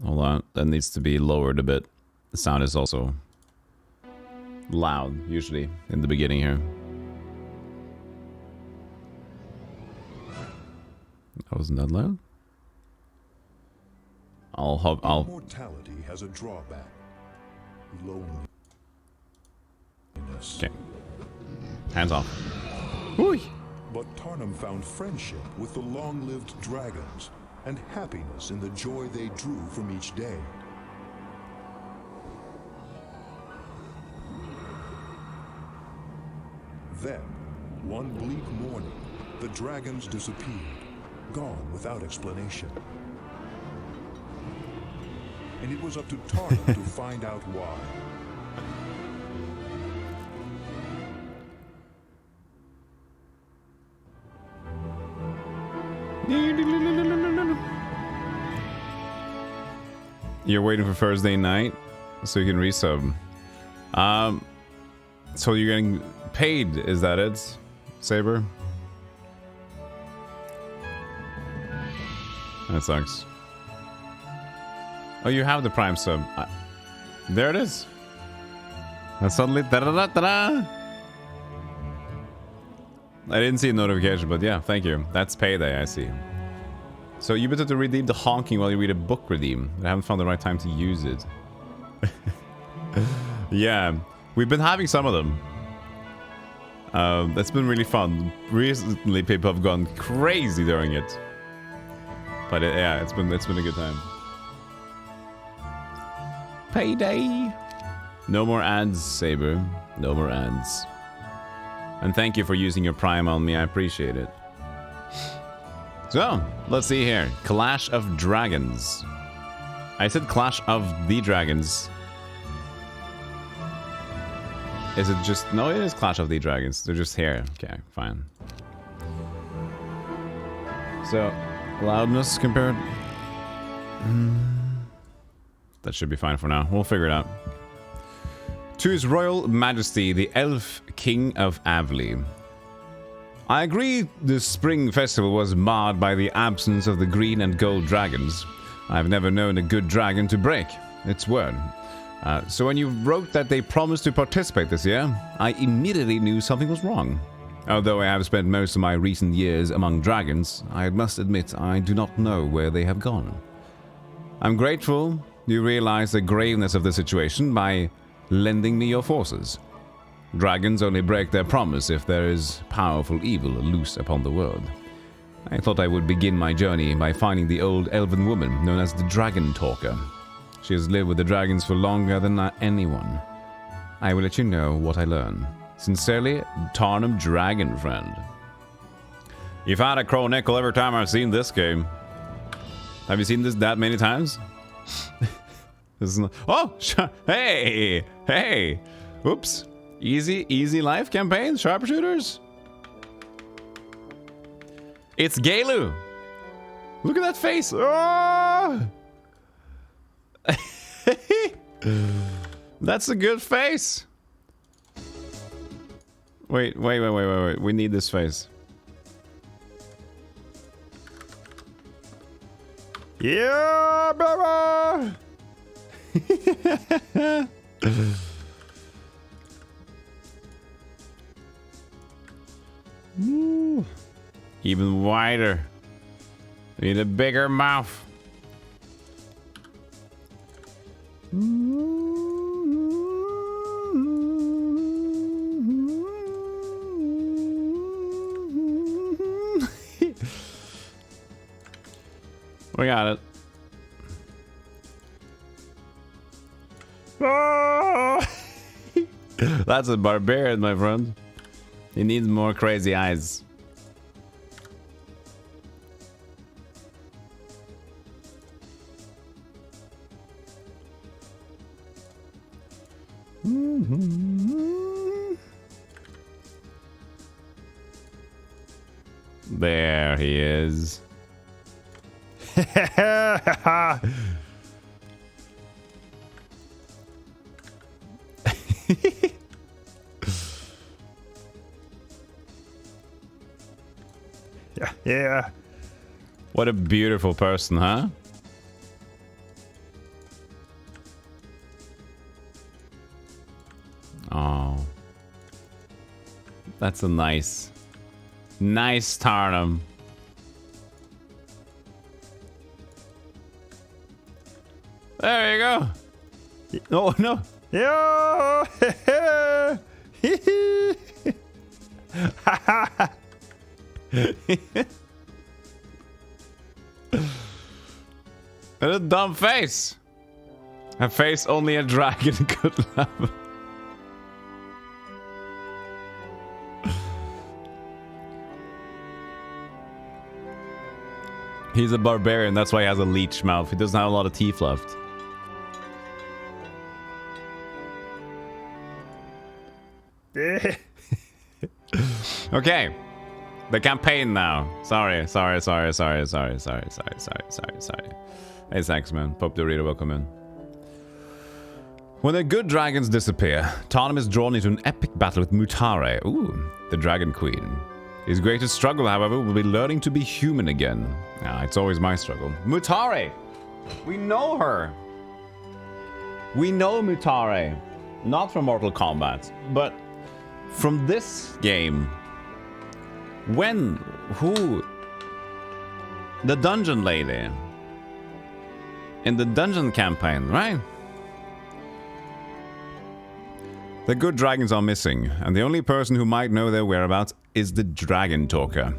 Hold on, that needs to be lowered a bit. The sound is also loud, usually, in the beginning here. That wasn't that loud? Mortality has a drawback. Loneliness. Okay. Hands off. Whee! But Tarnum found friendship with the long-lived dragons and happiness in the joy they drew from each day. Then, one bleak morning, the dragons disappeared, gone without explanation. And it was up to Tarnum to find out why. You're waiting for Thursday night so you can resub. So you're getting paid, is that it, Saber? That sucks. Oh, you have the Prime sub. There it is. And suddenly, da-da-da-da-da! I didn't see a notification, but yeah, thank you. That's payday, I see. So you better to redeem the honking while you read a book redeem. I haven't found the right time to use it. Yeah, we've been having some of them. That's been really fun. Recently, people have gone crazy during it. But yeah, it's been a good time. Payday. No more ads, Saber. No more ads. And thank you for using your Prime on me. I appreciate it. So, let's see here. Clash of Dragons. I said Clash of the Dragons. Is it just... No, it is Clash of the Dragons. They're just here. Okay, fine. So, loudness compared... That should be fine for now. We'll figure it out. To His Royal Majesty, the Elf King of Avley. I agree the spring festival was marred by the absence of the green and gold dragons. I've never known a good dragon to break its word. So when you wrote that they promised to participate this year, I immediately knew something was wrong. Although I have spent most of my recent years among dragons, I must admit I do not know where they have gone. I'm grateful you realized the graveness of the situation by lending me your forces. Dragons only break their promise if there is powerful evil loose upon the world. I thought I would begin my journey by finding the old elven woman known as the Dragontalker. She has lived with the dragons for longer than anyone. I will let you know what I learn. Sincerely, Tarnum Dragon Friend. You've had a Chronicle every time I've seen this game. Have you seen this that many times? This is not, oh! Hey! Hey! Oops. Easy life campaign? Sharpshooters? It's Galu! Look at that face! Oh! That's a good face! Wait. We need this face. Yeah, baby! Even wider. Need a bigger mouth. We got it. That's a barbarian, my friend. He needs more crazy eyes. There he is. Yeah, yeah. What a beautiful person, huh? Oh. That's a nice Tarnum. There you go. Oh, no. Yo! What a dumb face. A face only a dragon could love. He's a barbarian, that's why he has a leech mouth. He doesn't have a lot of teeth left. Okay. The campaign now. Sorry. Hey, thanks, man. Pop Dorito, welcome in. When the good dragons disappear, Tarnum is drawn into an epic battle with Mutare, the Dragon Queen. His greatest struggle, however, will be learning to be human again. It's always my struggle. Mutare! We know her! We know Mutare. Not from Mortal Kombat, but from this game. When? Who? The dungeon lady. In the dungeon campaign, right? The good dragons are missing, and the only person who might know their whereabouts is the Dragontalker.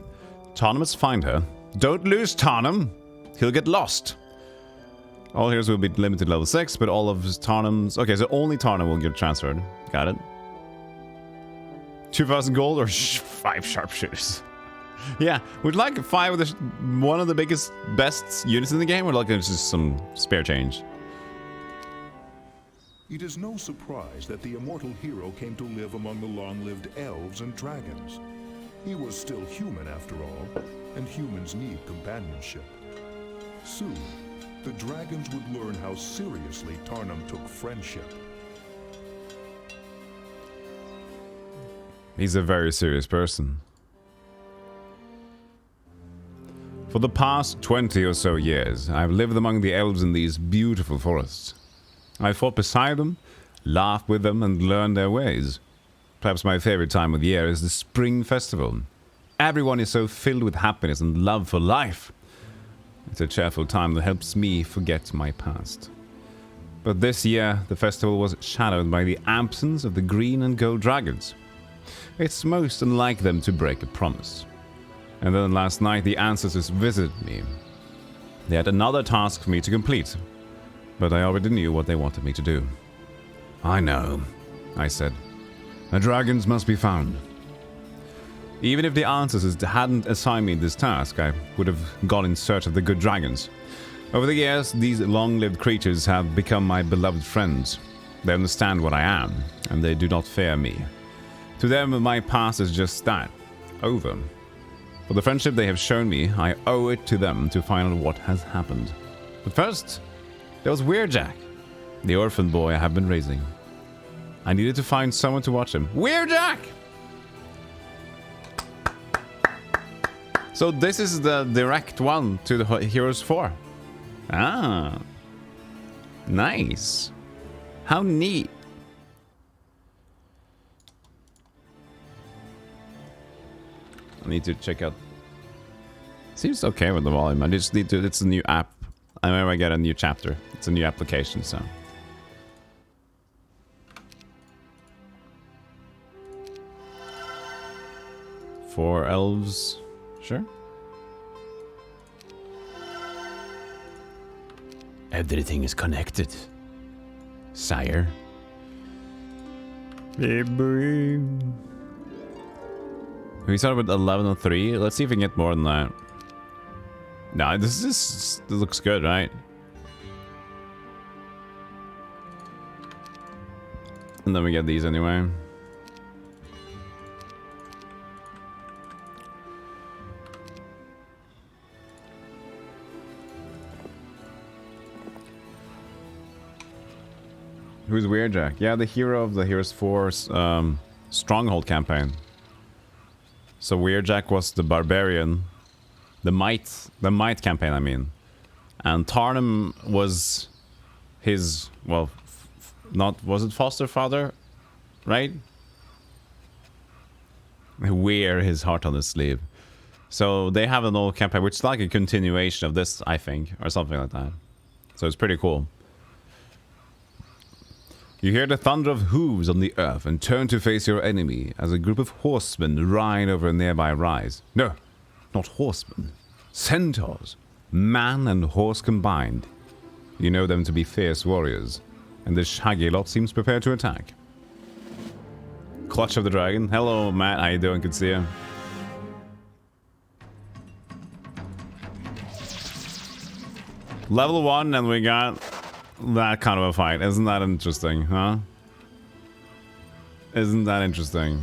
Tarnum must find her. Don't lose Tarnum! He'll get lost. All heroes will be limited level 6, but all of Tarnum's... Okay, so only Tarnum will get transferred. Got it. 2,000 gold or 5 sharpshooters? Yeah, would like 5 of the... one of the biggest, best units in the game, or like there's just some spare change? It is no surprise that the immortal hero came to live among the long-lived elves and dragons. He was still human after all, and humans need companionship. Soon, the dragons would learn how seriously Tarnum took friendship. He's a very serious person. For the past 20 or so years, I've lived among the elves in these beautiful forests. I fought beside them, laughed with them, and learned their ways. Perhaps my favorite time of the year is the Spring Festival. Everyone is so filled with happiness and love for life. It's a cheerful time that helps me forget my past. But this year, the festival was shadowed by the absence of the green and gold dragons. It's most unlike them to break a promise. And then last night, the ancestors visited me. They had another task for me to complete. But I already knew what they wanted me to do. I know, I said. The dragons must be found. Even if the ancestors hadn't assigned me this task, I would have gone in search of the good dragons. Over the years, these long-lived creatures have become my beloved friends. They understand what I am, and they do not fear me. To them, my past is just that, over. For the friendship they have shown me, I owe it to them to find out what has happened. But first, there was Weirjack, the orphan boy I have been raising. I needed to find someone to watch him. Weirjack! So this is the direct one to the Heroes 4. Ah. Nice. How neat. I need to check out. Seems okay with the volume. I just need to... It's a new app. I remember I get a new chapter. It's a new application, so... 4 elves. Sure. Everything is connected, sire. Baby. We started with 11 and 3. Let's see if we can get more than that. No, this looks good, right? And then we get these anyway. Who's Weirjack? Yeah, the hero of the Heroes 4 Stronghold campaign. So Weirjack was the barbarian The Might campaign, I mean. And Tarnum was his, well, not, was it foster father? Right? Wear his heart on his sleeve. So they have an old campaign, which is like a continuation of this, I think, or something like that. So it's pretty cool. You hear the thunder of hooves on the earth and turn to face your enemy as a group of horsemen ride over a nearby rise. No, not horsemen. Centaurs. Man and horse combined. You know them to be fierce warriors, and the shaggy lot seems prepared to attack. Clutch of the Dragon. Hello, Matt. How you doing? Good to see you. Level 1, and we got that kind of a fight. Isn't that interesting, huh? Isn't that interesting?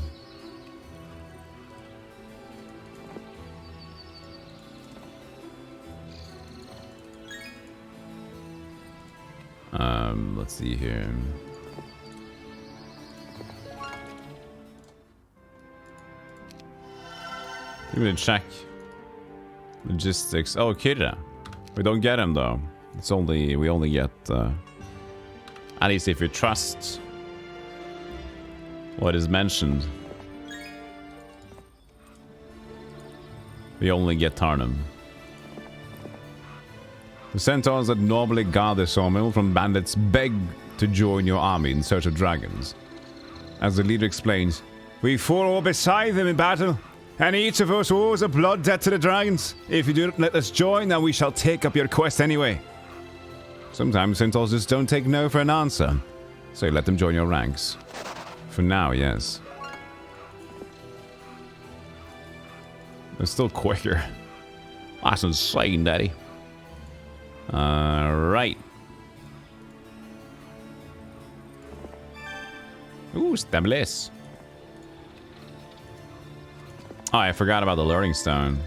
Let's see here. Give me a check. Logistics. Oh, Kira. We don't get him though. It's only, we only get at least if you trust what is mentioned, we only get Tarnum. The centaurs that normally guard the sawmill from bandits beg to join your army in search of dragons. As the leader explains, we fought all beside them in battle, and each of us owes a blood debt to the dragons. If you do not let us join, then we shall take up your quest anyway. Sometimes centaurs just don't take no for an answer, so you let them join your ranks. For now, yes. They're still quicker. That's insane, Daddy. Right. Ooh, stablis. Oh, I forgot about the learning stone.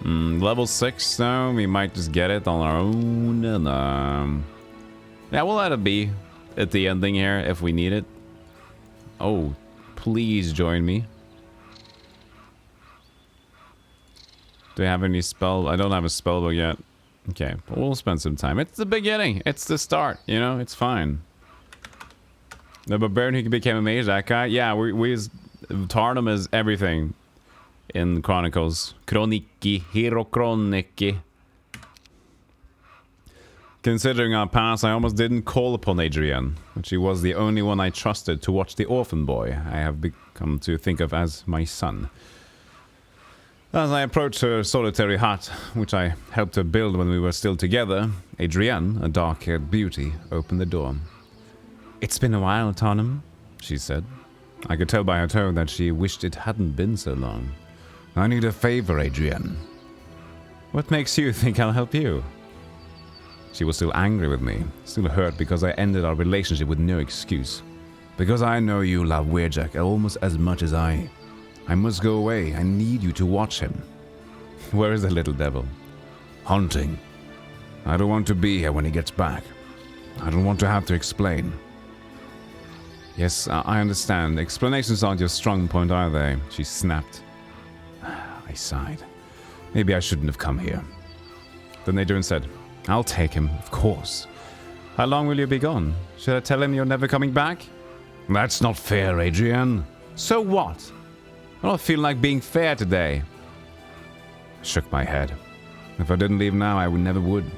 Level 6 though, we might just get it on our own, and yeah, we'll let it be at the ending here if we need it. Oh, please join me. Do I have any spell? I don't have a spellbook yet. Okay, but we'll spend some time. It's the beginning. It's the start. You know, it's fine. The barbarian who became a mage, that guy. Yeah, Tarnum is everything in Chronicles. Hero Chronici. Considering our past, I almost didn't call upon Adrienne, but she was the only one I trusted to watch the orphan boy I have become to think of as my son. As I approached her solitary hut, which I helped her build when we were still together, Adrienne, a dark-haired beauty, opened the door. "It's been a while, Tarnum," she said. I could tell by her tone that she wished it hadn't been so long. "I need a favor, Adrienne." "What makes you think I'll help you?" She was still angry with me, still hurt because I ended our relationship with no excuse. "Because I know you love Wyrjak almost as much as I. I must go away. I need you to watch him." "Where is the little devil?" "Hunting. I don't want to be here when he gets back. I don't want to have to explain." "Yes, I understand. Explanations aren't your strong point, are they?" She snapped. I sighed. Maybe I shouldn't have come here. Then Adrienne said, "I'll take him, of course. How long will you be gone? Should I tell him you're never coming back?" "That's not fair, Adrienne." "So what? I don't feel like being fair today." I shook my head. If I didn't leave now, I never would.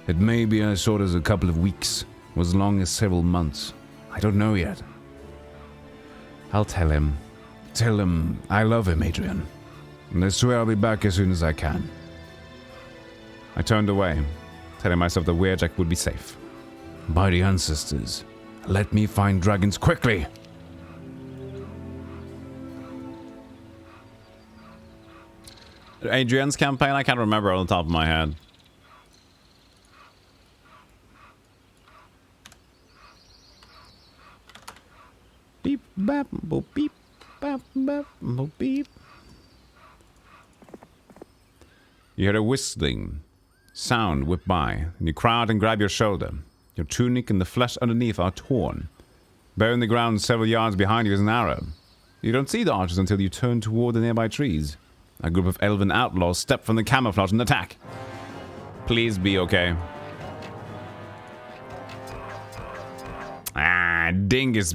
It may be as short as a couple of weeks, or as long as several months. I don't know yet. "I'll tell him." "Tell him I love him, Adrienne. And I swear I'll be back as soon as I can." I turned away, telling myself that Wyrjak would be safe. By the ancestors, let me find dragons quickly! Adrienne's campaign, I can't remember on the top of my head. Beep, bap, boop, beep, bap, bap, boop, beep. You hear a whistling sound whip by, and you cry out and grab your shoulder. Your tunic and the flesh underneath are torn. Bare in the ground several yards behind you is an arrow. You don't see the archers until you turn toward the nearby trees. A group of elven outlaws step from the camouflage and attack. Please be okay. Ah, dingus.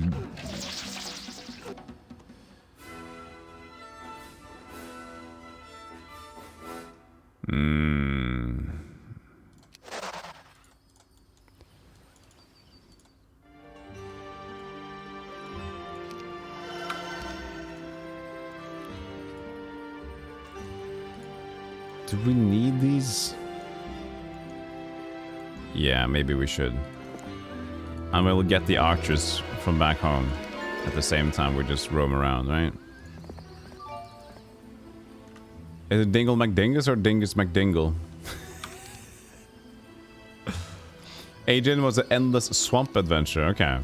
Do we need these? Yeah, maybe we should. And we'll get the archers from back home. At the same time, we just roam around, right? Is it Dingle McDingus or Dingus McDingle? Adrian was an endless swamp adventure. Okay.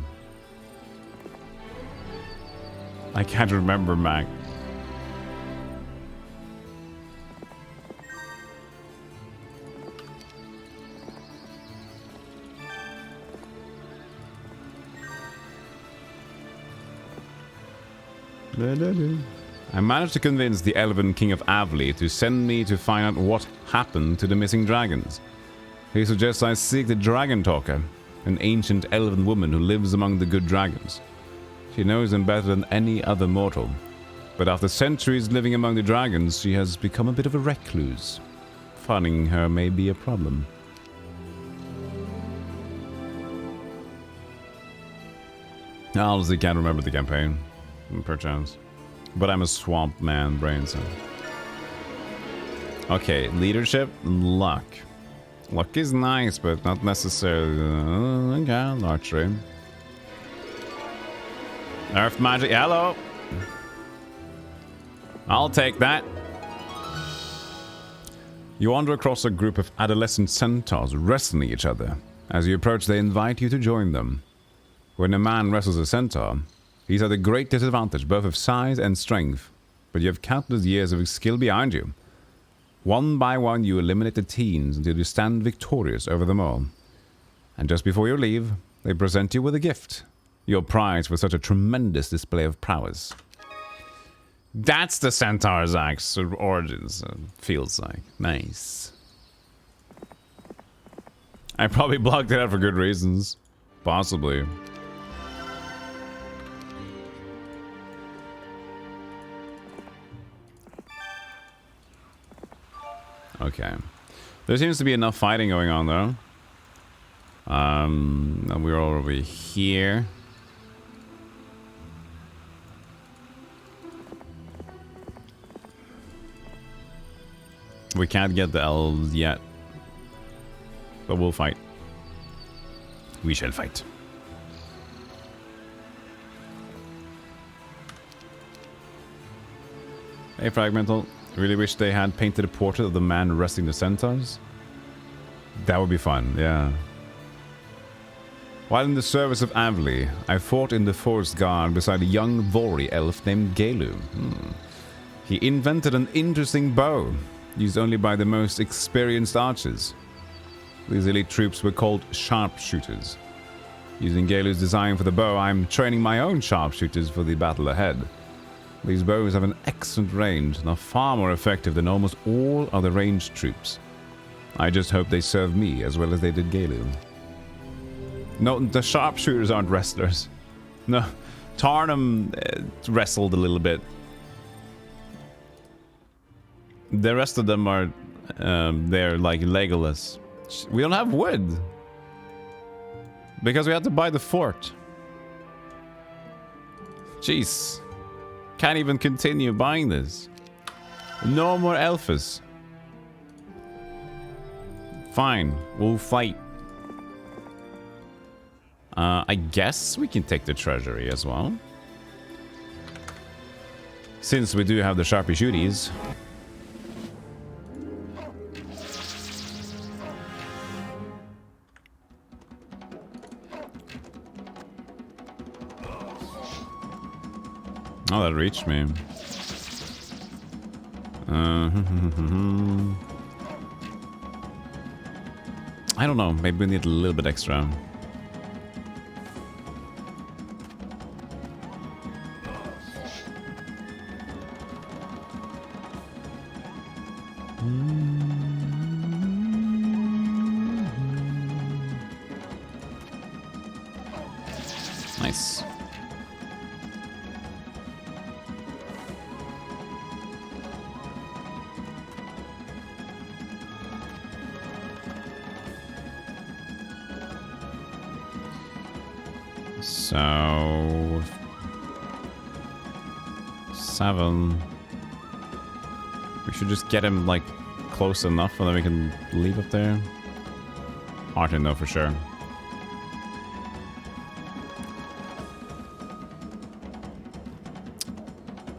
I can't remember, Mac. I managed to convince the Elven King of Avli to send me to find out what happened to the missing dragons. He suggests I seek the Dragontalker, an ancient elven woman who lives among the good dragons. She knows them better than any other mortal, but after centuries living among the dragons, she has become a bit of a recluse. Finding her may be a problem. I honestly can't remember the campaign. Perchance. But I'm a swamp man brain, so. Okay, leadership, luck. Luck is nice, but not necessarily. Okay, archery. Earth magic, hello! I'll take that. You wander across a group of adolescent centaurs wrestling each other. As you approach, they invite you to join them. When a man wrestles a centaur, he's at a great disadvantage, both of size and strength, but you have countless years of skill behind you. One by one, you eliminate the teens until you stand victorious over them all. And just before you leave, they present you with a gift. Your prize for such a tremendous display of prowess. That's the Centaur's Axe origins, feels like. Nice. I probably blocked it out for good reasons. Possibly. Okay. There seems to be enough fighting going on, though. And we're all over here. We can't get the elves yet. But we'll fight. We shall fight. Hey, Fragmental. Really wish they had painted a portrait of the man wrestling the centaurs. That would be fun, yeah. While in the service of Avli, I fought in the forest guard beside a young Vori elf named Gelu. He invented an interesting bow, used only by the most experienced archers. These elite troops were called sharpshooters. Using Gelu's design for the bow, I'm training my own sharpshooters for the battle ahead. These bows have an excellent range and are far more effective than almost all other ranged troops. I just hope they serve me as well as they did Gelu. No, the sharpshooters aren't wrestlers. No, Tarnum wrestled a little bit. The rest of them are, they're like Legolas. We don't have wood. Because we had to buy the fort. Jeez. Can't even continue buying this. No more elfes. Fine, we'll fight. I guess we can take the treasury as well. Since we do have the sharpie shooties. Oh, that reached me. I don't know. Maybe we need a little bit extra. Nice. So 7. We should just get him like close enough and then we can leave up there. Hard to know for sure.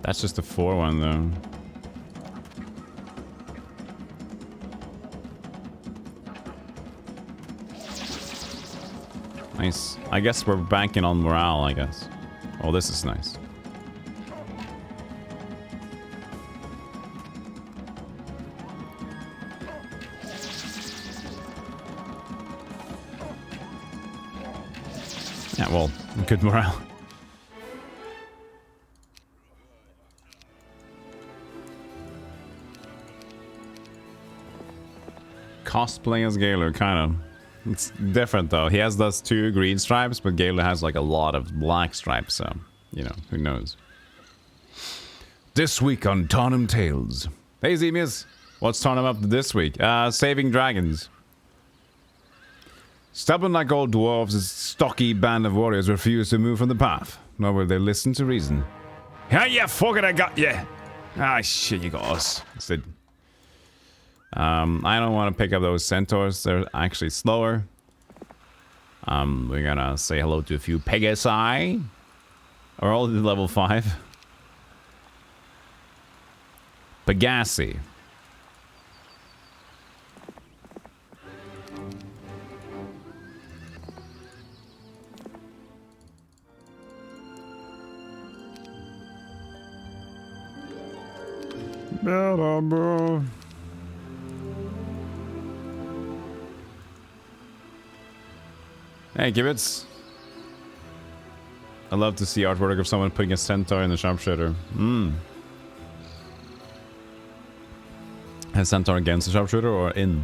That's just a 4 one though. Nice. I guess we're banking on morale, I guess. Oh, this is nice. Yeah, well, good morale. Cosplaying as Gaylor, kind of. It's different though. He has those 2 green stripes, but Gaylor has like a lot of black stripes, so, you know, who knows. This week on Tarnum Tales. Hey Zemius, what's Tarnum up to this week? Saving dragons. Stubborn like old dwarves, a stocky band of warriors refuse to move from the path, nor will they listen to reason. Yeah, you fucker, I got you! Ah, shit, you got us. Instead. I don't want to pick up those centaurs. They're actually slower. We're gonna say hello to a few Pegasi. Are all level 5? Pegasi. Hey, Gibbets. I love to see artwork of someone putting a centaur in the sharpshooter. A centaur against the sharpshooter or in?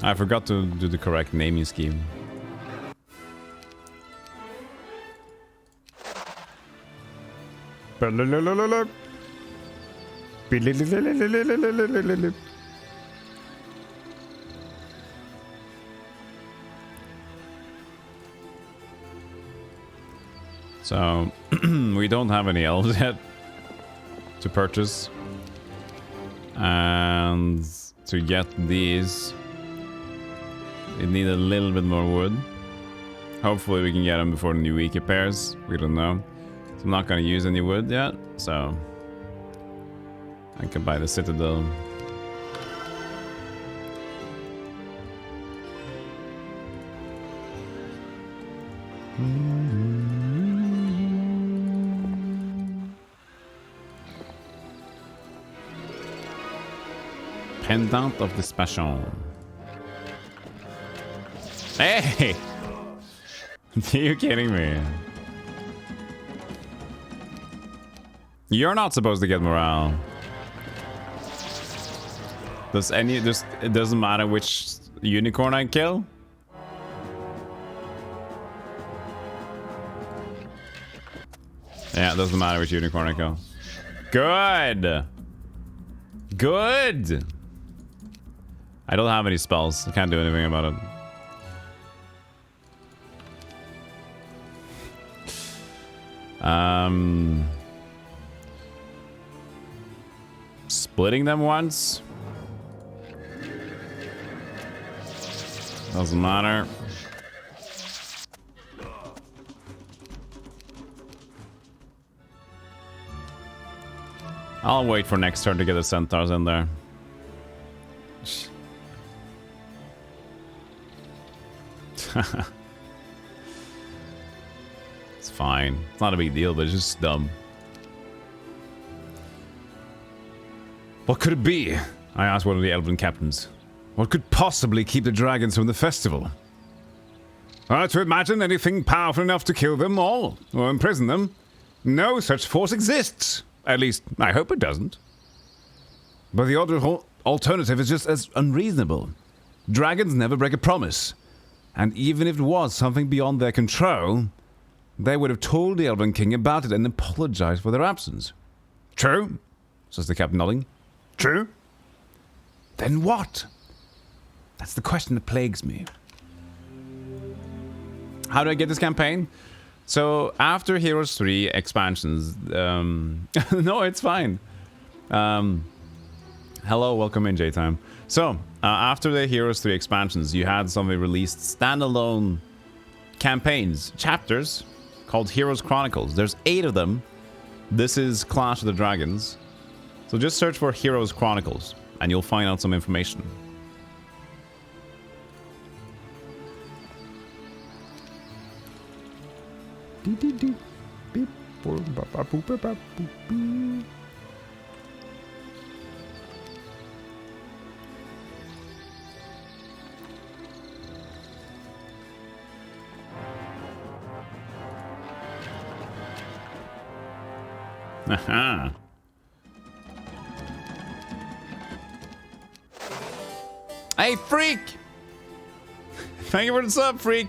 I forgot to do the correct naming scheme. So, we don't have any elves yet to purchase. And to get these, we need a little bit more wood. Hopefully we can get them before the new week appears. We don't know. So I'm not going to use any wood yet, so I can buy the citadel. Pendant of Dispassion. Hey! Are you kidding me? You're not supposed to get morale. It doesn't matter which unicorn I kill? Yeah, it doesn't matter which unicorn I kill. Good! Good! I don't have any spells. I can't do anything about it. Splitting them once? Doesn't matter. I'll wait for next turn to get the centaurs in there. It's fine. It's not a big deal, but it's just dumb. What could it be? I asked one of the elven captains. What could possibly keep the dragons from the festival? To imagine anything powerful enough to kill them all, or imprison them. No such force exists. At least, I hope it doesn't. But the other alternative is just as unreasonable. Dragons never break a promise. And even if it was something beyond their control, they would have told the Elven King about it and apologized for their absence. True, says the captain, nodding. True. Then what? That's the question that plagues me. How do I get this campaign? So, after Heroes 3 expansions... no, it's fine. Hello, welcome in, J-Time. So, after the Heroes 3 expansions, you had something released standalone campaigns, chapters, called Heroes Chronicles. There's 8 of them. This is Clash of the Dragons. So just search for Heroes Chronicles, and you'll find out some information. Aha. Hey, freak! Thank you for the sub, freak.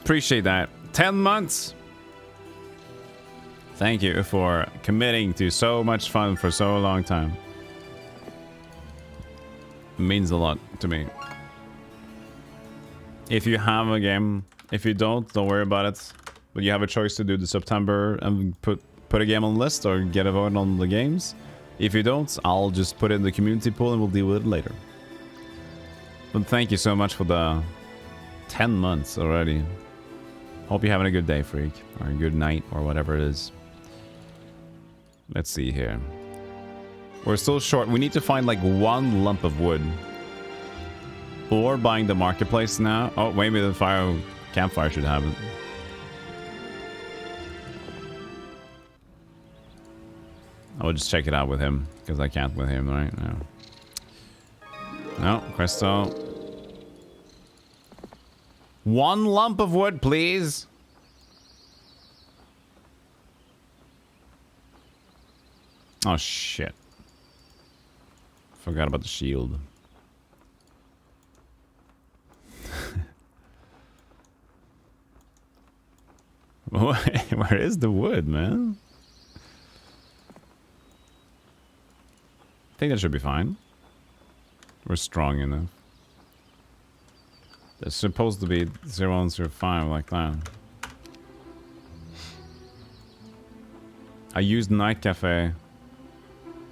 Appreciate that. 10 months. Thank you for committing to so much fun for so long time. It means a lot to me. If you have a game, if you don't worry about it. But you have a choice to do the September and put a game on the list or get a vote on the games. If you don't, I'll just put it in the community pool and we'll deal with it later. But thank you so much for the 10 months already. Hope you're having a good day, freak. Or a good night, or whatever it is. Let's see here. We're still short. We need to find like 1 lump of wood. Or buying the marketplace now. Oh, maybe the campfire should have it. I will just check it out with him, because I can't with him, right? No. No, Crystal. 1 lump of wood, please. Oh, shit. Forgot about the shield. Where is the wood, man? I think that should be fine. We're strong enough. It's supposed to be 0 and 0.5 like that. I used Night Cafe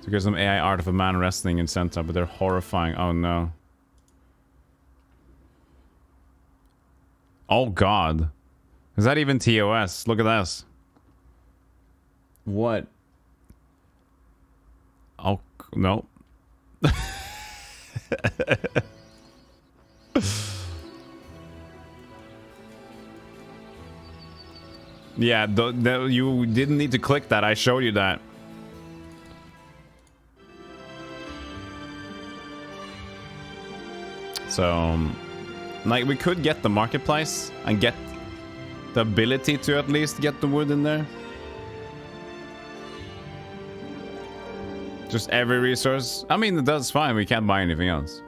to get some AI art of a man wrestling in center, but they're horrifying. Oh no. Oh god. Is that even TOS? Look at this. What? Oh, no. Yeah, you didn't need to click that. I showed you that. So, like, we could get the marketplace and get the ability to at least get the wood in there. Just every resource. I mean, that's fine. We can't buy anything else.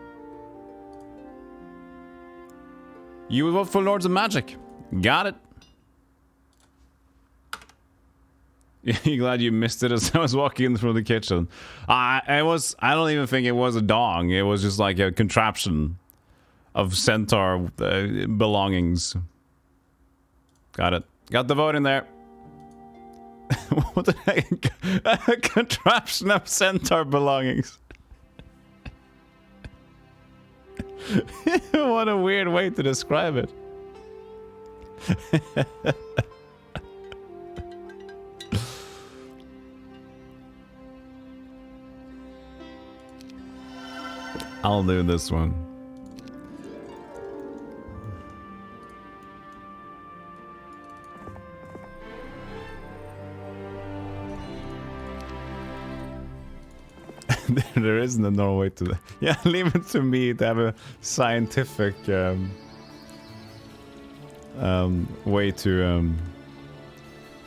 You vote for Lords of Magic. Got it. You glad you missed it as I was walking through the kitchen? I don't even think it was a dong. It was just like a contraption of centaur belongings. Got it. Got the vote in there. What the heck? A contraption of centaur belongings. What a weird way to describe it. I'll do this one. There isn't a normal way to... Yeah, leave it to me to have a scientific way to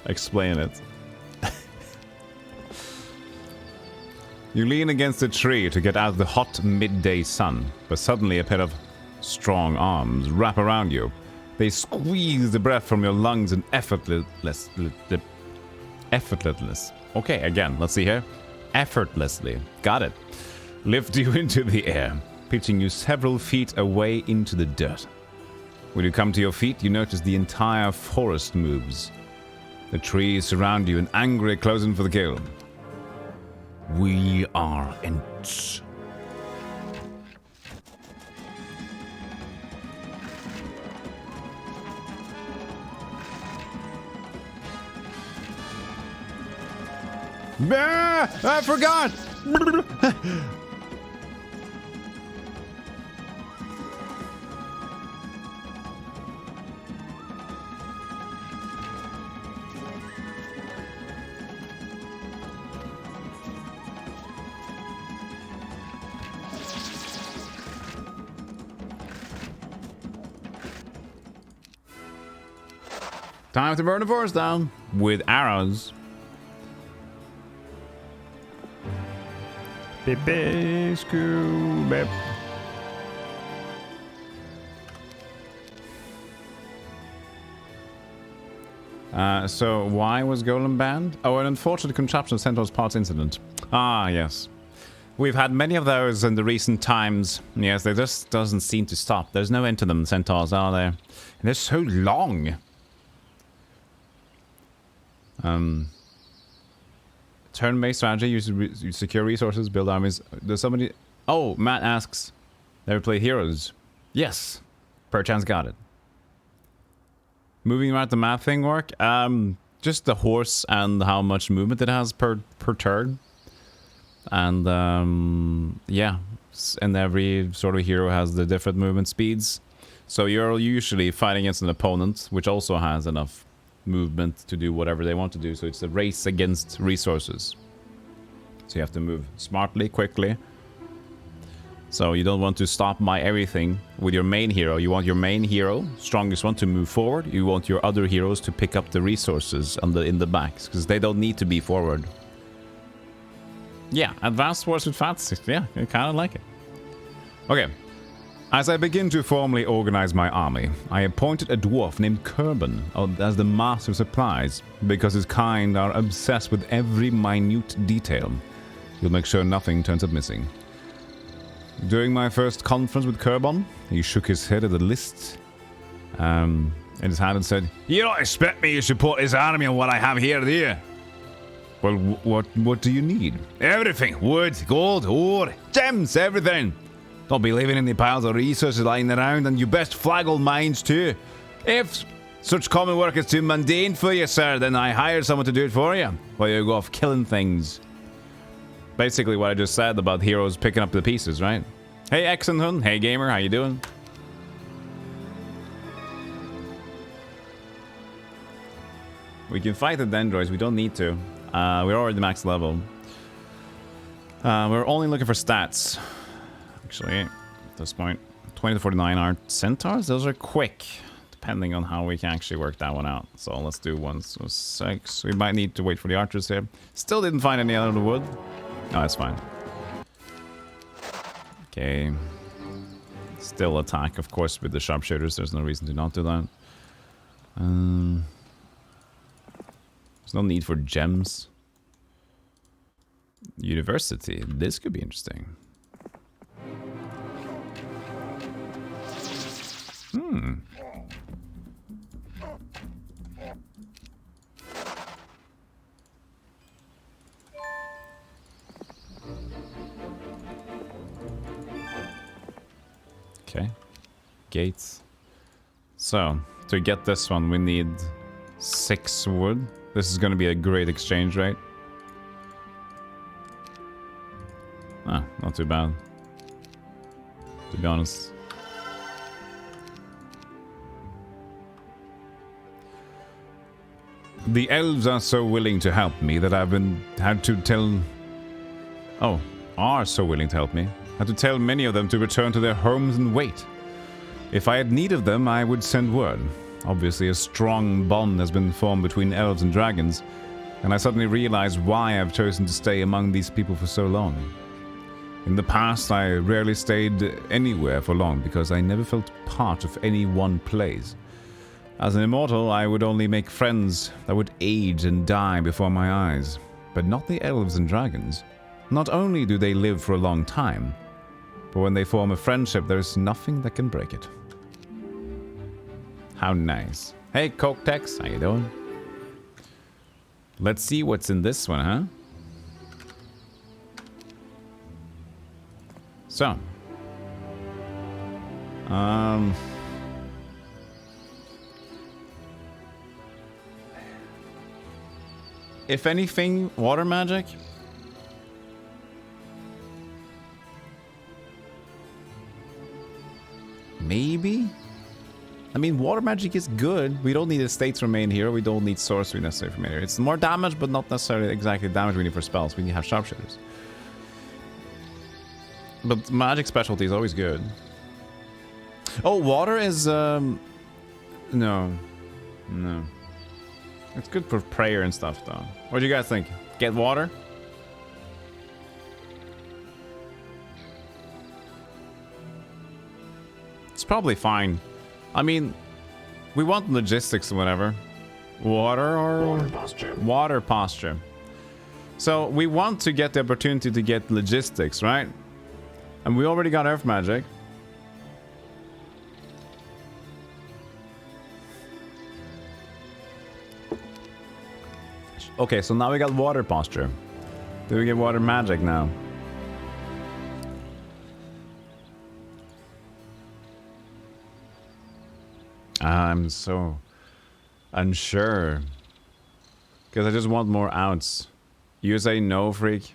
explain it. You lean against a tree to get out of the hot midday sun, but suddenly a pair of strong arms wrap around you. They squeeze the breath from your lungs and effortless. Okay, again, let's see here. Effortlessly. Got it. Lift you into the air, pitching you several feet away into the dirt. When you come to your feet, you notice the entire forest moves. The trees surround you and angrily closing for the kill. We are ents. I forgot! Time to burn the forest down with arrows. So why was Golem banned? Oh, an unfortunate contraption of Centaur's parts incident. Ah, yes. We've had many of those in the recent times. Yes, they just doesn't seem to stop. There's no end to them, Centaurs, are there? And they're so long. Turn-based strategy, you secure resources, build armies. Does somebody... Oh, Matt asks, never play heroes? Yes. Perchance got it. Moving around the map thing work? Just the horse and how much movement it has per turn. And, yeah. And every sort of hero has the different movement speeds. So you're usually fighting against an opponent, which also has enough movement to do whatever they want to do. So it's a race against resources. So you have to move smartly, quickly. So you don't want to stop my everything with your main hero. You want your main hero, strongest one, to move forward. You want your other heroes to pick up the resources in the backs, because they don't need to be forward. Yeah, advanced wars with fats. Yeah, I kind of like it. Okay. As I begin to formally organize my army, I appointed a dwarf named Kerban as the master of supplies, because his kind are obsessed with every minute detail. He'll make sure nothing turns up missing. During my first conference with Kerban, he shook his head at the list in his hand and said, "You don't expect me to support this army on what I have here, do you?" "Well, what do you need?" "Everything. Wood, gold, ore, gems, everything. Don't be leaving any piles of resources lying around, and you best flag all mines too. If such common work is too mundane for you, sir, then I hire someone to do it for you, while you go off killing things." Basically what I just said about heroes picking up the pieces, right? Hey, Exenhun. Hey, gamer. How you doing? We can fight the Dendroids. We don't need to. We're already max level. We're only looking for stats. Actually, at this point, 20 to 49 are centaurs. Those are quick, depending on how we can actually work that one out. So let's do 1. So 6. We might need to wait for the archers here. Still didn't find any out of the wood. No, that's fine. Okay. Still attack, of course, with the sharpshooters. There's no reason to not do that. There's no need for gems. University. This could be interesting. Okay. Gates. So, to get this one, we need 6 wood. This is going to be a great exchange rate. Ah, not too bad. To be honest. The elves are so willing to help me that I've had to tell... Oh, are so willing to help me. I had to tell many of them to return to their homes and wait. If I had need of them, I would send word. Obviously, a strong bond has been formed between elves and dragons, and I suddenly realized why I've chosen to stay among these people for so long. In the past, I rarely stayed anywhere for long because I never felt part of any one place. As an immortal, I would only make friends that would age and die before my eyes, but not the elves and dragons. Not only do they live for a long time, but when they form a friendship, there's nothing that can break it. How nice. Hey, Coke Tex, how you doing? Let's see what's in this one, huh? So. If anything, water magic? Maybe? I mean, water magic is good. We don't need estates from main hero. We don't need sorcery necessarily from main hero. It's more damage, but not necessarily exactly damage we need for spells. We need to have sharpshooters. But magic specialty is always good. Oh, water is, no. No. It's good for prayer and stuff, though. What do you guys think? Get water? It's probably fine. I mean, we want logistics and whatever. Water or... Water posture. Water posture. So, we want to get the opportunity to get logistics, right? And we already got earth magic. Okay, so now we got water posture. Do we get water magic now? I'm so unsure. Because I just want more outs. You say no, freak?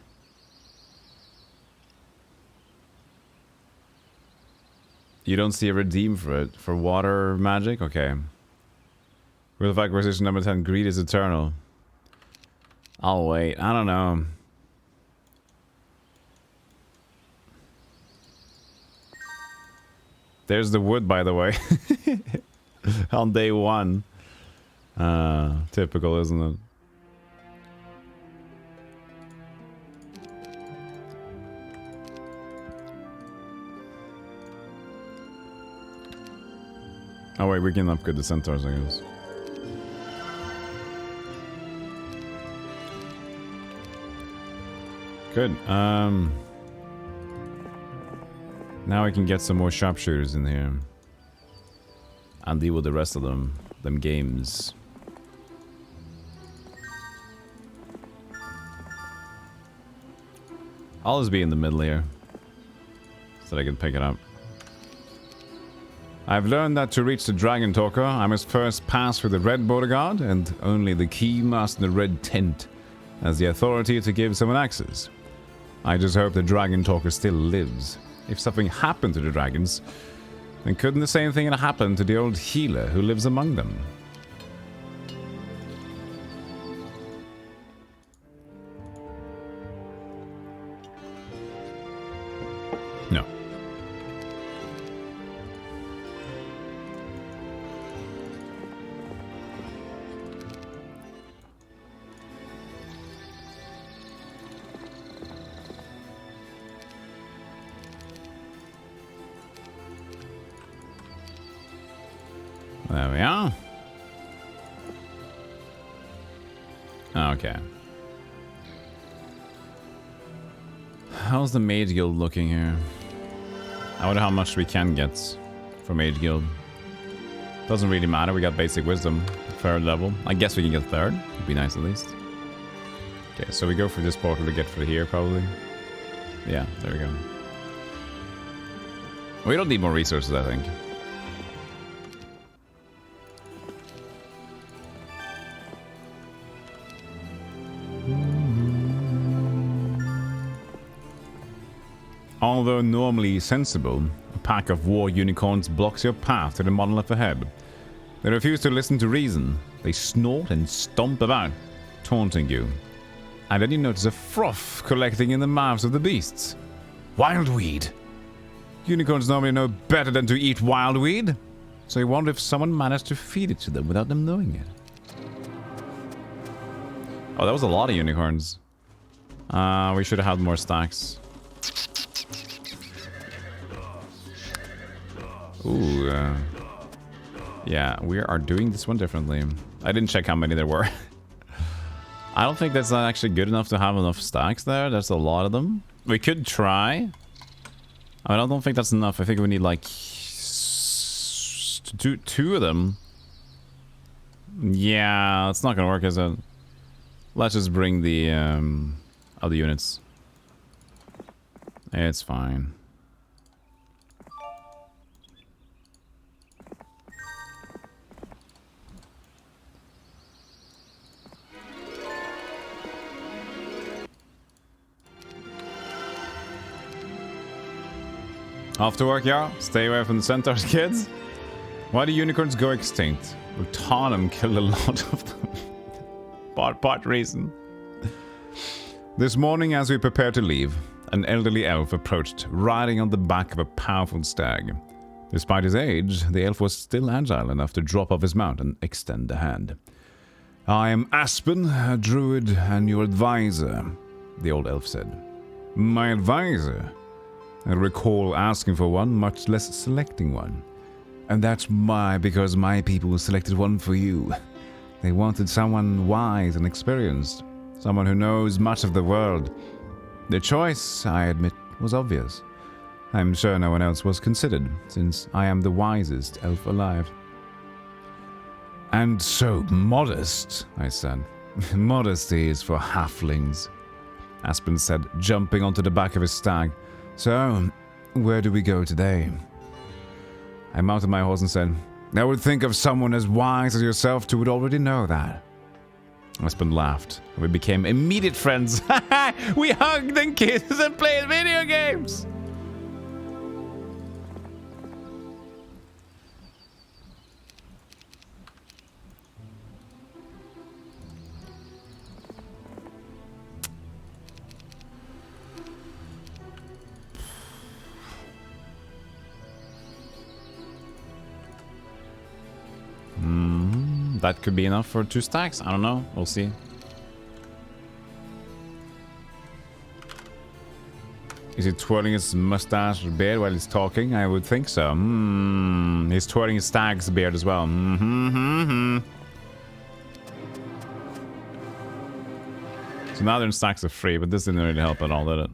You don't see a redeem for it? For water magic? Okay. Real fact position number 10. Greed is eternal. I'll wait. I don't know. There's the wood, by the way. On day one. Typical, isn't it? Oh wait, we can upgrade the centaurs, I guess. Good. Now I can get some more sharpshooters in here. And deal with the rest of them games. I'll just be in the middle here. So that I can pick it up. I've learned that to reach the Dragontalker, I must first pass through the red border guard, and only the key master in the red tent has the authority to give someone access. I just hope the Dragontalker still lives. If something happened to the dragons, then couldn't the same thing happen to the old healer who lives among them? No. There we are. Okay. How's the Mage Guild looking here? I wonder how much we can get from Mage Guild. Doesn't really matter, we got basic wisdom, third level. I guess we can get third, would be nice at least. Okay, so we go for this portal to get for here probably. Yeah, there we go. We don't need more resources, I think. Although normally sensible, a pack of war unicorns blocks your path to the monolith ahead. They refuse to listen to reason. They snort and stomp about, taunting you. And then you notice a froth collecting in the mouths of the beasts. Wildweed. Unicorns normally know better than to eat wildweed. So you wonder if someone managed to feed it to them without them knowing it. Oh, that was a lot of unicorns. We should have had more stacks. Ooh. Yeah, we are doing this one differently. I didn't check how many there were. I don't think that's actually good enough to have enough stacks there. There's a lot of them. We could try. I don't think that's enough. I think we need like two of them. Yeah, it's not gonna work, is it? Let's just bring the other units. It's fine. Off to work, yeah? Stay away from the centaurs, kids. Why do unicorns go extinct? Well, Tarnum killed a lot of them. part reason. This morning, as we prepare to leave, an elderly elf approached, riding on the back of a powerful stag. Despite his age, the elf was still agile enough to drop off his mount and extend a hand. I am Aspen, a druid, and your advisor, the old elf said. My advisor? I recall asking for one, much less selecting one. And that's because my people selected one for you. They wanted someone wise and experienced, someone who knows much of the world. The choice, I admit, was obvious. I'm sure no one else was considered, since I am the wisest elf alive. And so modest, I said. Modesty is for halflings, Aspen said, jumping onto the back of his stag. So, where do we go today? I mounted my horse and said, I would think of someone as wise as yourself who would already know that. Aspen laughed. We became immediate friends. We hugged and kissed and played video games. That could be enough for 2 stacks. I don't know. We'll see. Is he twirling his mustache or beard while he's talking? I would think so. He's twirling his stag's beard as well. So now their stacks are free, but this didn't really help at all, did it?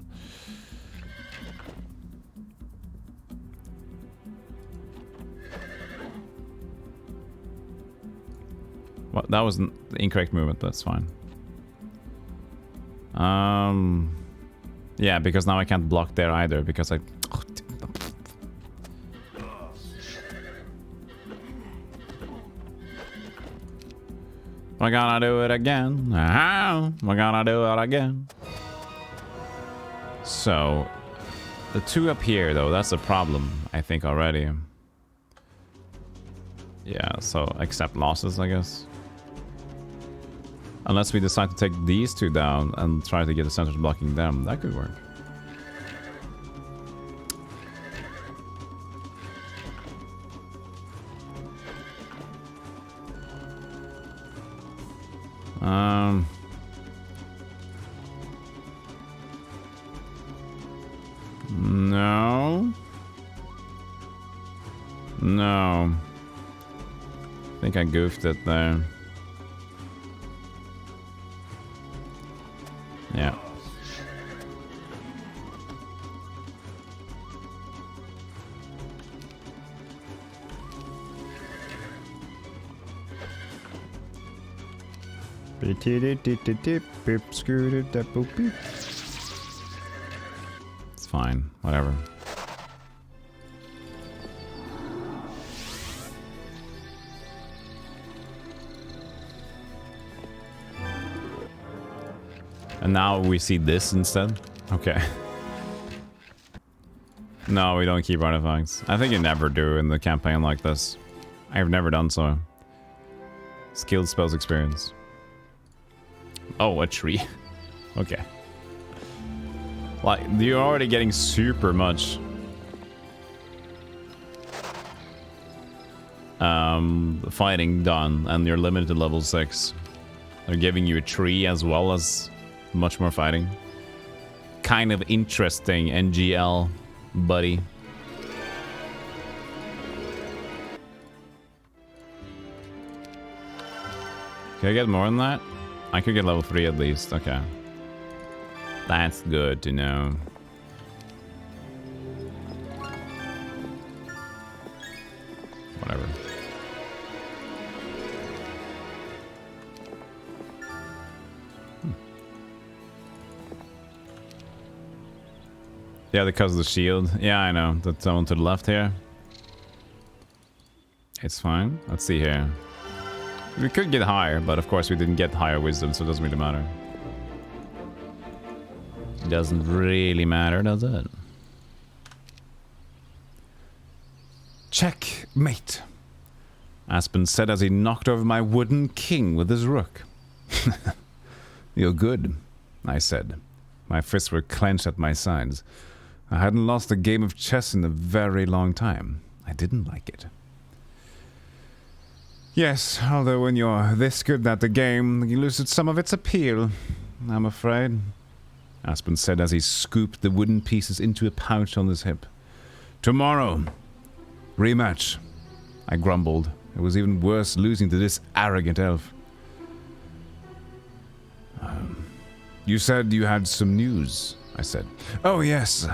Well, that was the incorrect movement, but that's fine. Yeah, because now I can't block there either, because I... We're gonna do it again. We're gonna do it again. So, the 2 up here, though, that's a problem, I think, already. Yeah, so accept losses, I guess. Unless we decide to take these 2 down and try to get the centaurs blocking them. That could work. No. No. I think I goofed it there. Yeah. It's fine. Whatever. And now we see this instead? Okay. No, we don't keep artifacts. I think you never do in the campaign like this. I've never done so. Skilled spells experience. Oh, a tree. Okay. Like, you're already getting super much. Fighting done, and you're limited to level 6. They're giving you a tree as well as much more fighting. Kind of interesting, NGL, buddy. Can I get more than that? I could get level 3 at least. Okay. That's good to know. Whatever. Yeah, because of the shield. Yeah, I know. That's someone to the left here. It's fine. Let's see here. We could get higher, but of course we didn't get higher wisdom, so it doesn't really matter. It doesn't really matter, does it? Checkmate. Aspen said as he knocked over my wooden king with his rook. You're good, I said. My fists were clenched at my sides. I hadn't lost a game of chess in a very long time. I didn't like it. Yes, although when you're this good at the game, you lose some of its appeal, I'm afraid. Aspen said as he scooped the wooden pieces into a pouch on his hip. Tomorrow. Rematch. I grumbled. It was even worse losing to this arrogant elf. You said you had some news, I said. Oh yes.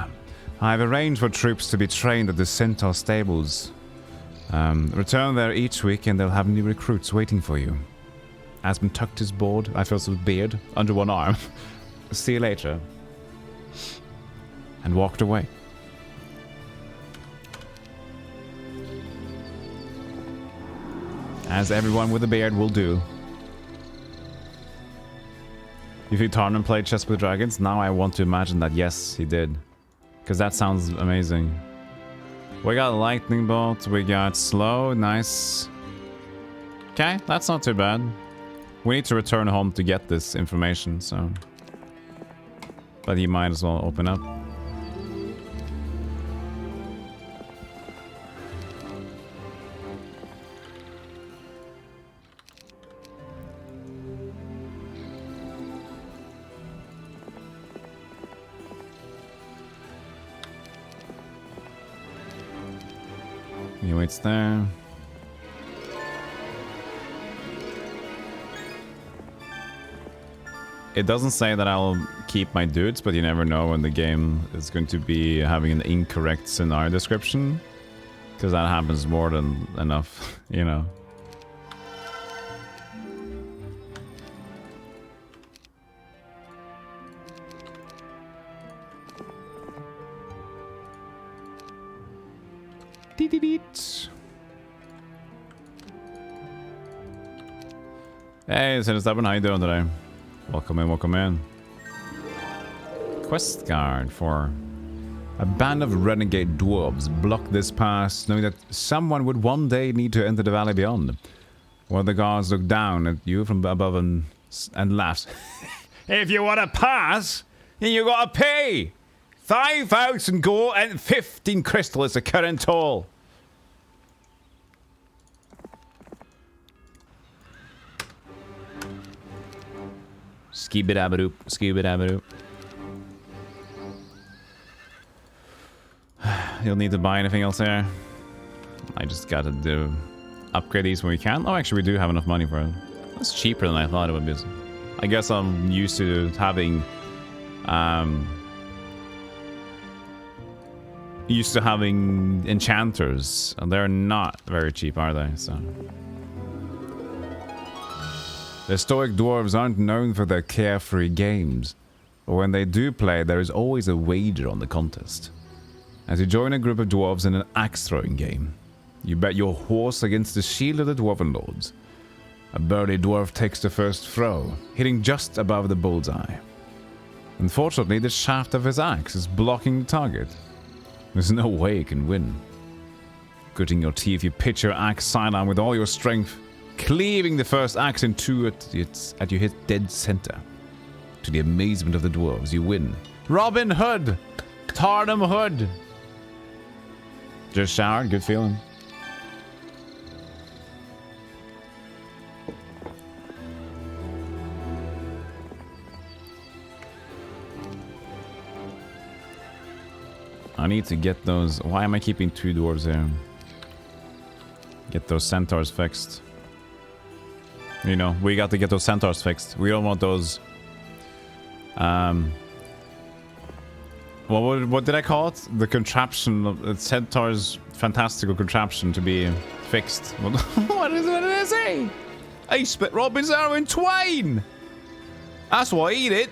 I've arranged for troops to be trained at the Centaur stables. Return there each week and they'll have new recruits waiting for you. Aspen tucked his board, I felt his beard, under one arm. See you later. And walked away. As everyone with a beard will do. You think Tarnum played chess with dragons? Now I want to imagine that yes, he did. Because that sounds amazing. We got lightning bolt, we got slow, nice. Okay, that's not too bad. We need to return home to get this information, so... But you might as well open up. He waits there. It doesn't say that I'll keep my dudes, but you never know when the game is going to be having an incorrect scenario description. Because that happens more than enough, you know. Hey, Sinistubborn, how you doing today? Welcome in, welcome in. Quest card for a band of renegade dwarves block this pass, knowing that someone would one day need to enter the valley beyond. While the guards look down at you from above and laughs. If you want to pass, then you gotta pay! 5,000 gold and 15 crystal is the current toll. Skibidi-abba-doop, skibidi-abba-doop. You'll need to buy anything else there. I just gotta do upgrade these when we can. Oh, actually, we do have enough money for it. That's cheaper than I thought it would be. I guess I'm used to having enchanters, and they're not very cheap, are they? So the stoic dwarves aren't known for their carefree games, but when they do play, there is always a wager on the contest. As you join a group of dwarves in an axe-throwing game, you bet your horse against the shield of the dwarven lords. A burly dwarf takes the first throw, hitting just above the bullseye. Unfortunately, the shaft of his axe is blocking the target. There's no way you can win. Gritting your teeth, you pitch your axe sidearm with all your strength, cleaving the first axe in two at you hit dead center. To the amazement of the dwarves, you win. Robin Hood! Tarnum Hood! Just showered, good feeling. I need to get those... Why am I keeping 2 dwarves here? Get those centaurs fixed. You know, we got to get those centaurs fixed. We don't want those... What did I call it? The contraption of centaur's fantastical contraption to be fixed. What did I say? I split Robin's arrow in twain! That's why I eat it.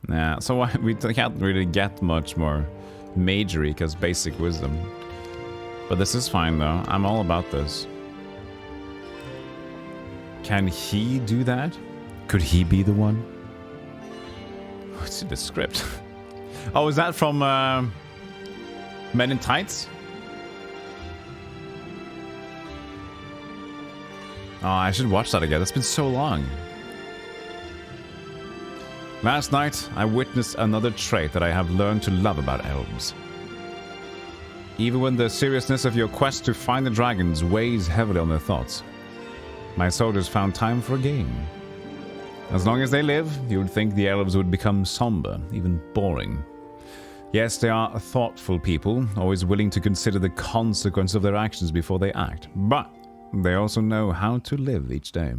Nah, so we can't really get much more magery because basic wisdom. But this is fine though. I'm all about this. Can he do that? Could he be the one? What's in the script? Oh, is that from Men in Tights? Oh, I should watch that again. It's been so long. Last night, I witnessed another trait that I have learned to love about elves. Even when the seriousness of your quest to find the dragons weighs heavily on their thoughts, my soldiers found time for a game. As long as they live, you would think the elves would become somber, even boring. Yes, they are thoughtful people, always willing to consider the consequence of their actions before they act, but they also know how to live each day.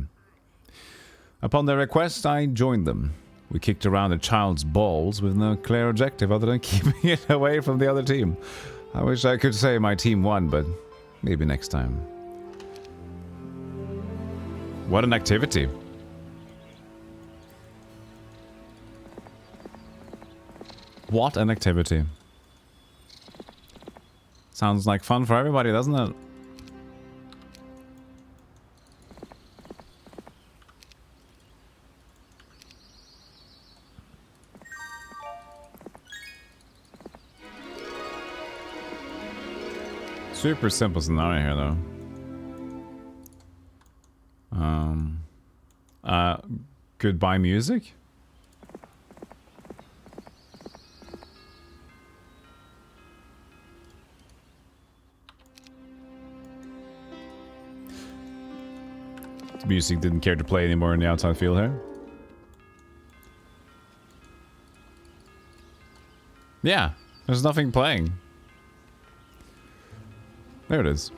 Upon their request, I joined them. We kicked around a child's balls with no clear objective other than keeping it away from the other team. I wish I could say my team won, but maybe next time. What an activity. What an activity. Sounds like fun for everybody, doesn't it? Super simple scenario here, though. Goodbye music? The music didn't care to play anymore in the outside field here. Yeah, there's nothing playing. There it is.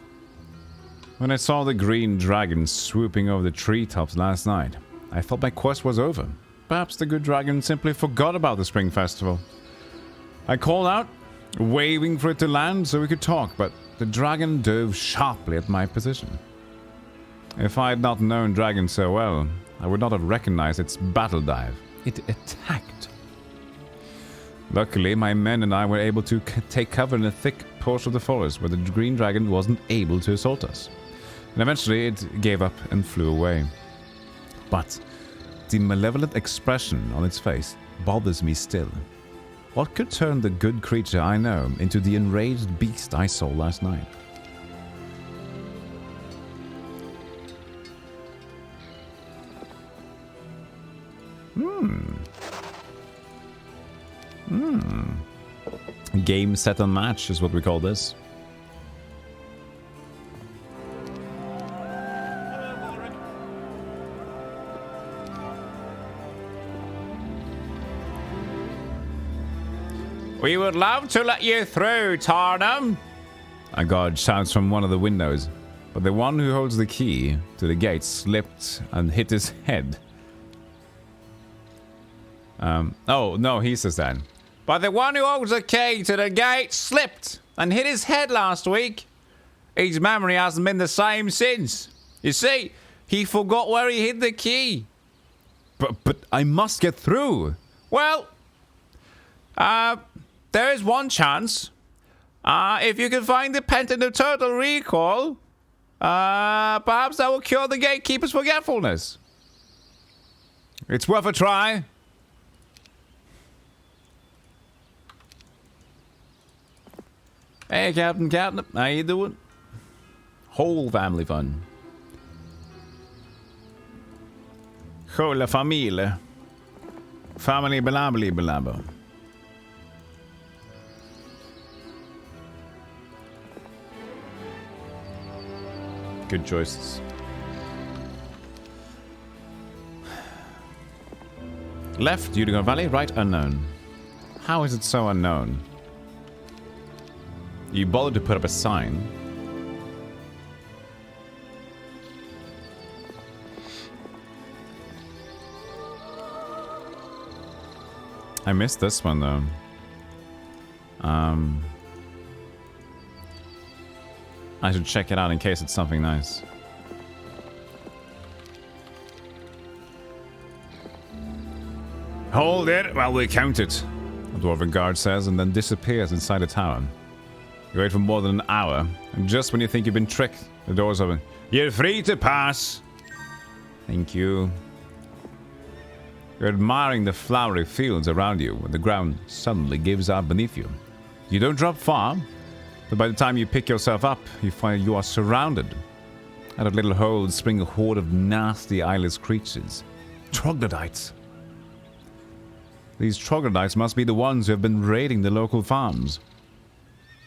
When I saw the green dragon swooping over the treetops last night, I thought my quest was over. Perhaps the good dragon simply forgot about the spring festival. I called out, waving for it to land so we could talk, but the dragon dove sharply at my position. If I had not known dragons so well, I would not have recognized its battle dive. It attacked. Luckily, my men and I were able to take cover in a thick portion of the forest where the green dragon wasn't able to assault us. And eventually it gave up and flew away. But the malevolent expression on its face bothers me still. What could turn the good creature I know into the enraged beast I saw last night? Game, set, and match is what we call this. We would love to let you through, Tarnum! A guard shouts from one of the windows, but the one who holds the key to the gate slipped and hit his head. Oh, no, he says that. But the one who holds the key to the gate slipped and hit his head last week. His memory hasn't been the same since. You see, he forgot where he hid the key. But I must get through. Well, there is one chance. If you can find the pendant of total recall, perhaps that will cure the gatekeeper's forgetfulness. It's worth a try. Hey, Captain, how you doing? Whole family fun. Hola famile. Family balabli balabo. Good choices. Left, Udigon Valley. Right, unknown. How is it so unknown? You bothered to put up a sign. I missed this one though. I should check it out in case it's something nice. Hold it while we count it, a dwarven guard says, and then disappears inside the tower. You wait for more than an hour, and just when you think you've been tricked, the doors open. You're free to pass! Thank you. You're admiring the flowery fields around you when the ground suddenly gives out beneath you. You don't drop far, but by the time you pick yourself up, you find you are surrounded. Out of little holes spring a horde of nasty eyeless creatures. Troglodytes. These troglodytes must be the ones who have been raiding the local farms.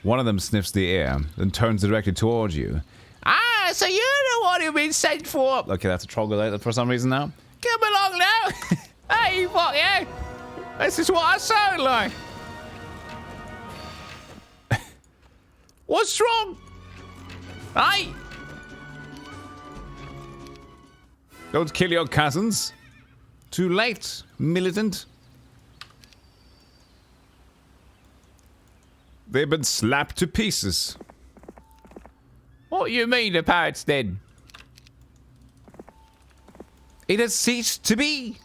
One of them sniffs the air, then turns directly towards you. Ah, so you're the one who've been sent for! Okay, that's a troglodyte for some reason now. Come along now! Hey, fuck you! This is what I sound like! What's wrong? Hey! Don't kill your cousins. Too late, militant. They've been slapped to pieces. What do you mean the pirate's dead? It has ceased to be.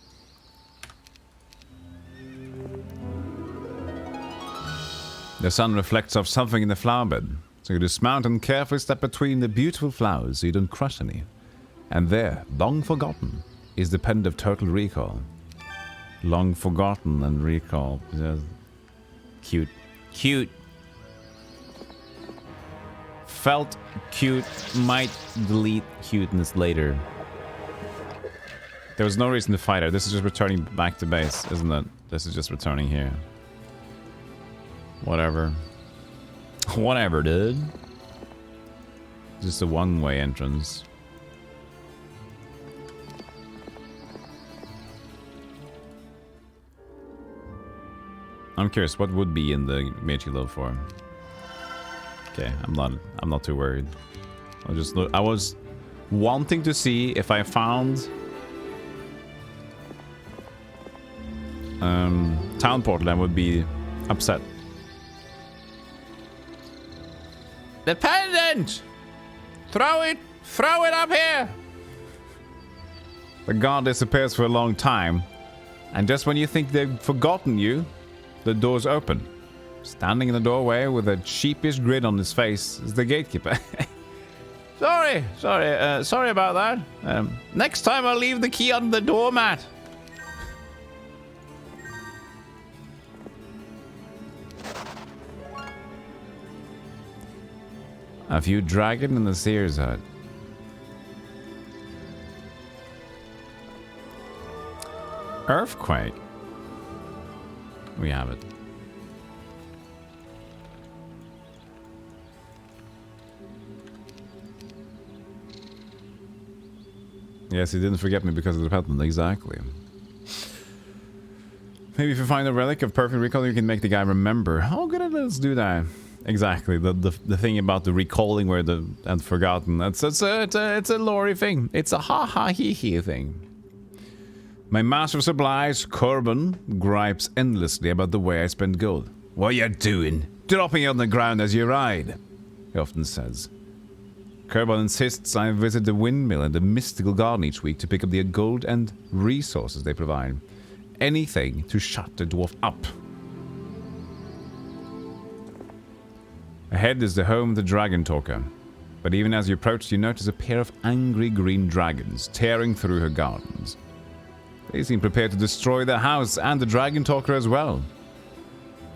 The sun reflects off something in the flower bed, so you dismount and carefully step between the beautiful flowers so you don't crush any. And there, long forgotten, is the pendant of total recall. Long forgotten and recall. Just cute. Cute. Felt cute. Might delete cuteness later. There was no reason to fight her. This is just returning back to base, isn't it? This is just returning here. Whatever. Whatever, dude. Just a one-way entrance. I'm curious, what would be in the Meiji Low for? Okay, I'm not too worried. I was wanting to see if I found Town Portal, I would be upset. The pendant! Throw it up here! The guard disappears for a long time, and just when you think they've forgotten you, the doors open. Standing in the doorway with a sheepish grin on his face is the gatekeeper. Sorry about that. Next time I'll leave the key on the doormat. A few dragon in the Seer's hut. Earthquake. We have it. Yes, he didn't forget me because of the patent. Exactly. Maybe if you find a relic of perfect recall, you can make the guy remember. How good at let's do that. Exactly. The thing about the recalling where the and forgotten. It's a lore thing. It's a ha ha hee hee thing. My master of supplies, Corbin, gripes endlessly about the way I spend gold. What you doing? Dropping it on the ground as you ride, he often says. Corbin insists I visit the windmill and the mystical garden each week to pick up the gold and resources they provide. Anything to shut the dwarf up. Ahead is the home of the Dragontalker. But even as you approach, you notice a pair of angry green dragons tearing through her gardens. They seem prepared to destroy the house and the Dragontalker as well.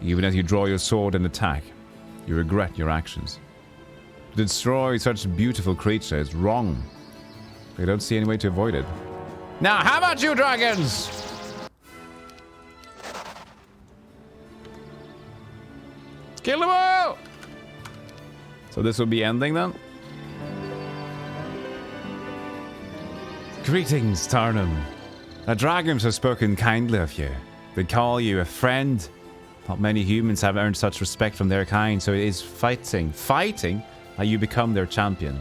Even as you draw your sword and attack, you regret your actions. To destroy such a beautiful creature is wrong. But you don't see any way to avoid it. Now, how about you, dragons? Kill them all! So this will be ending then? Greetings, Tarnum. The dragons have spoken kindly of you. They call you a friend. Not many humans have earned such respect from their kind, so it is fighting that you become their champion.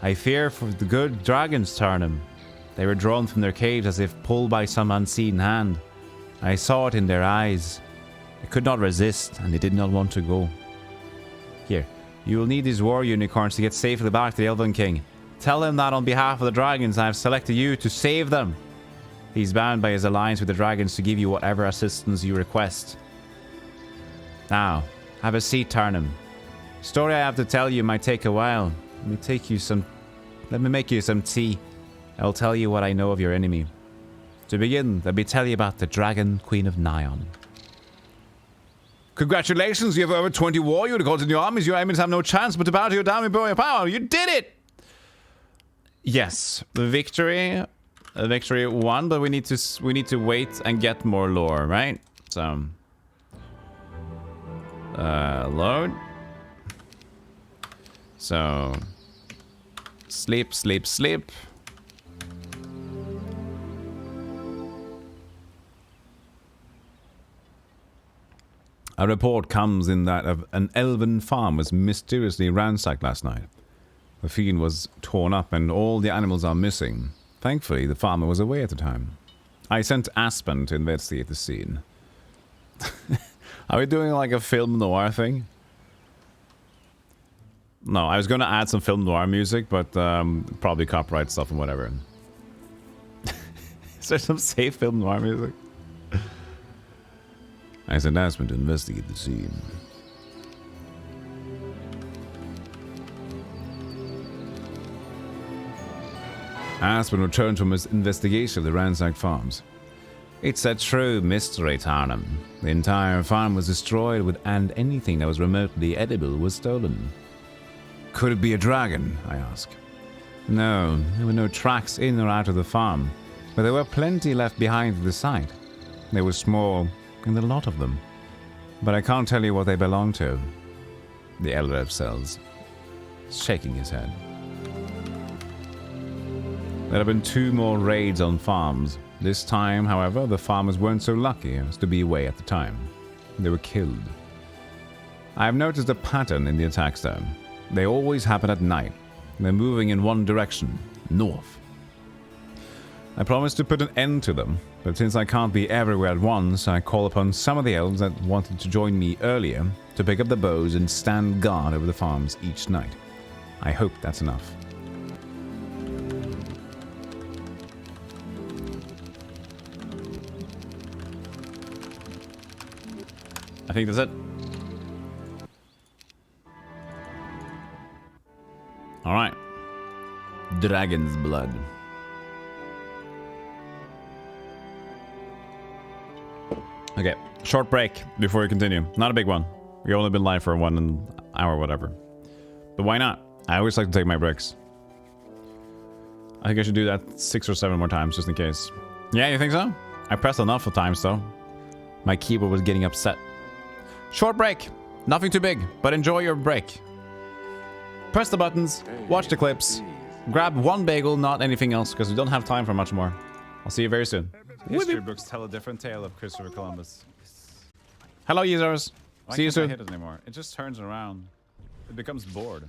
I fear for the good dragons, Tarnum. They were drawn from their caves as if pulled by some unseen hand. I saw it in their eyes. They could not resist, and they did not want to go. Here, you will need these war unicorns to get safely back to the Elven King. Tell him that on behalf of the dragons, I have selected you to save them. He's bound by his alliance with the dragons to give you whatever assistance you request. Now, have a seat, Tarnum. Story I have to tell you might take a while. Let me make you some tea. I'll tell you what I know of your enemy. To begin, let me tell you about the Dragon Queen of Nion. Congratulations, you have over 20 war unicorns in your armies. Your enemies have no chance but to bow to your down your power. You did it! Yes, the victory won, but we need to wait and get more lore, right? So, load. So, sleep. A report comes in that an elven farm was mysteriously ransacked last night. The field was torn up and all the animals are missing. Thankfully, the farmer was away at the time. I sent Aspen to investigate the scene. Are we doing like a film noir thing? No, I was going to add some film noir music, but probably copyright stuff and whatever. Is there some safe film noir music? I sent Aspen to investigate the scene. Aspen returned from his investigation of the ransacked farms. It's a true mystery, Tarnum. The entire farm was destroyed and anything that was remotely edible was stolen. Could it be a dragon? I asked. No, there were no tracks in or out of the farm, but there were plenty left behind at the site. They were small, and a lot of them, but I can't tell you what they belong to. The elder says, shaking his head. There have been 2 more raids on farms. This time, however, the farmers weren't so lucky as to be away at the time. They were killed. I have noticed a pattern in the attacks though. They always happen at night. They're moving in one direction, north. I promised to put an end to them, but since I can't be everywhere at once, I call upon some of the elves that wanted to join me earlier to pick up the bows and stand guard over the farms each night. I hope that's enough. I think that's it. Alright. Dragon's blood. Okay, short break before we continue. Not a big one. We've only been live for 1 hour, whatever. But why not? I always like to take my breaks. I think I should do that 6 or 7 more times, just in case. Yeah, you think so? I pressed enough of times, though. My keyboard was getting upset. Short break. Nothing too big, but enjoy your break. Press the buttons, watch the clips, grab 1 bagel, not anything else, because we don't have time for much more. I'll see you very soon. History books tell a different tale of Christopher Columbus. Hello, users. See you soon. It just turns around. It becomes bored.